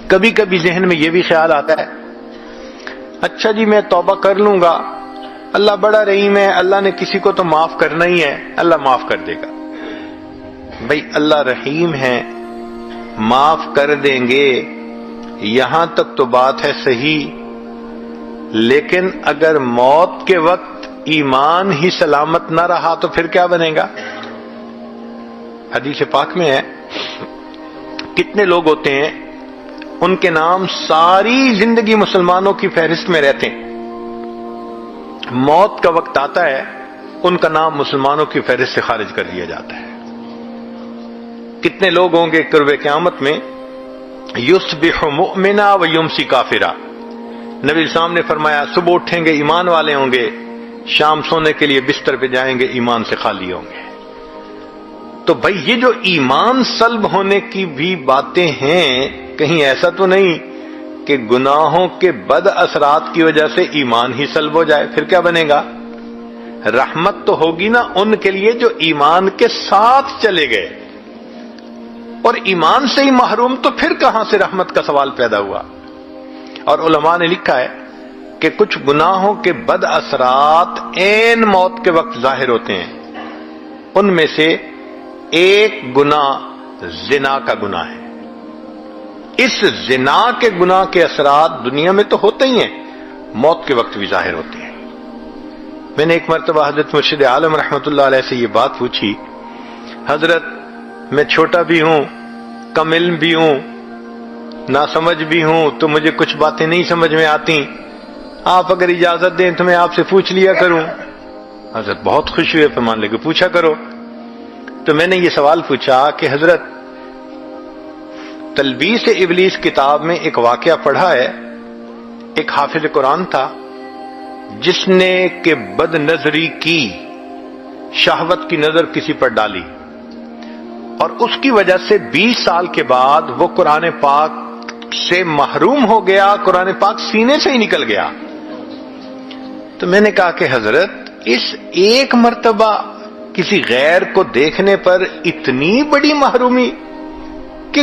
کبھی کبھی ذہن میں یہ بھی خیال آتا ہے اچھا جی میں توبہ کر لوں گا، اللہ بڑا رحیم ہے، اللہ نے کسی کو تو معاف کرنا ہی ہے، اللہ معاف کر دے گا۔ بھئی اللہ رحیم ہے، معاف کر دیں گے، یہاں تک تو بات ہے صحیح، لیکن اگر موت کے وقت ایمان ہی سلامت نہ رہا تو پھر کیا بنے گا؟ حدیث پاک میں ہے کتنے لوگ ہوتے ہیں ان کے نام ساری زندگی مسلمانوں کی فہرست میں رہتے ہیں، موت کا وقت آتا ہے ان کا نام مسلمانوں کی فہرست سے خارج کر دیا جاتا ہے۔ کتنے لوگ ہوں گے قرب قیامت میں یصبح مؤمنا و یمسی کافرا، نبی اسلام نے فرمایا صبح اٹھیں گے ایمان والے ہوں گے، شام سونے کے لیے بستر پہ جائیں گے ایمان سے خالی ہوں گے۔ تو بھائی یہ جو ایمان سلب ہونے کی بھی باتیں ہیں، کہیں ایسا تو نہیں کہ گناہوں کے بد اثرات کی وجہ سے ایمان ہی سلب ہو جائے، پھر کیا بنے گا؟ رحمت تو ہوگی نا ان کے لیے جو ایمان کے ساتھ چلے گئے، اور ایمان سے ہی محروم تو پھر کہاں سے رحمت کا سوال پیدا ہوا؟ اور علماء نے لکھا ہے کہ کچھ گناہوں کے بد اثرات عین موت کے وقت ظاہر ہوتے ہیں، ان میں سے ایک گناہ زنا کا گناہ ہے۔ اس زنا کے گناہ کے اثرات دنیا میں تو ہوتے ہی ہیں، موت کے وقت بھی ظاہر ہوتے ہیں۔ میں نے ایک مرتبہ حضرت مرشد عالم رحمۃ اللہ علیہ سے یہ بات پوچھی، حضرت میں چھوٹا بھی ہوں، کم علم بھی ہوں، ناسمجھ بھی ہوں، تو مجھے کچھ باتیں نہیں سمجھ میں آتی، آپ اگر اجازت دیں تو میں آپ سے پوچھ لیا کروں۔ حضرت بہت خوش ہوئے، فرمان لے کے پوچھا کرو۔ تو میں نے یہ سوال پوچھا کہ حضرت تلبیس ابلیس کتاب میں ایک واقعہ پڑھا ہے، ایک حافظ قرآن تھا جس نے کہ بد نظری کی، شہوت کی نظر کسی پر ڈالی، اور اس کی وجہ سے 20 سال کے بعد وہ قرآن پاک سے محروم ہو گیا، قرآن پاک سینے سے ہی نکل گیا۔ تو میں نے کہا کہ حضرت اس ایک مرتبہ کسی غیر کو دیکھنے پر اتنی بڑی محرومی کہ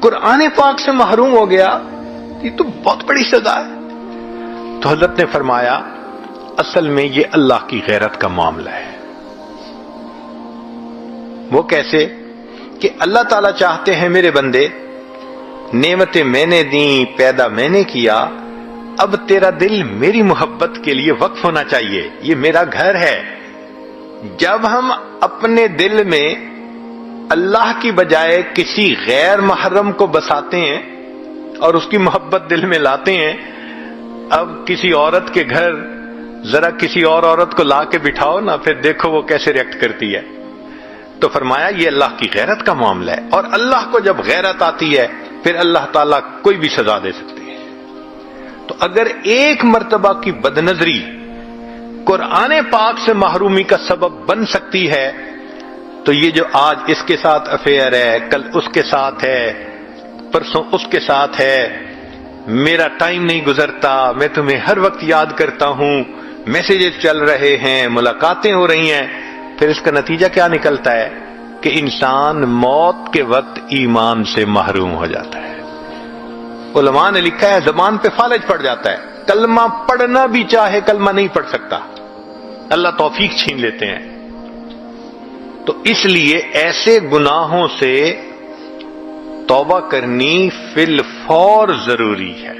قرآن پاک سے محروم ہو گیا، یہ تو بہت بڑی سزا ہے۔ تو حضرت نے فرمایا اصل میں یہ اللہ کی غیرت کا معاملہ ہے۔ وہ کیسے؟ کہ اللہ تعالیٰ چاہتے ہیں میرے بندے، نعمتیں میں نے دیں، پیدا میں نے کیا، اب تیرا دل میری محبت کے لیے وقف ہونا چاہیے، یہ میرا گھر ہے۔ جب ہم اپنے دل میں اللہ کی بجائے کسی غیر محرم کو بساتے ہیں اور اس کی محبت دل میں لاتے ہیں، اب کسی عورت کے گھر ذرا کسی اور عورت کو لا کے بٹھاؤ نا، پھر دیکھو وہ کیسے ریئیکٹ کرتی ہے۔ تو فرمایا یہ اللہ کی غیرت کا معاملہ ہے، اور اللہ کو جب غیرت آتی ہے پھر اللہ تعالیٰ کوئی بھی سزا دے سکتے ہیں۔ تو اگر ایک مرتبہ کی بدنظری قرآن پاک سے محرومی کا سبب بن سکتی ہے، تو یہ جو آج اس کے ساتھ افیئر ہے، کل اس کے ساتھ ہے، پرسوں اس کے ساتھ ہے، میرا ٹائم نہیں گزرتا، میں تمہیں ہر وقت یاد کرتا ہوں، میسیجز چل رہے ہیں، ملاقاتیں ہو رہی ہیں، پھر اس کا نتیجہ کیا نکلتا ہے کہ انسان موت کے وقت ایمان سے محروم ہو جاتا ہے۔ علماء نے لکھا ہے زبان پہ فالج پڑ جاتا ہے، کلمہ پڑھنا بھی چاہے کلمہ نہیں پڑھ سکتا، اللہ توفیق چھین لیتے ہیں۔ تو اس لیے ایسے گناہوں سے توبہ کرنی فی الفور ضروری ہے۔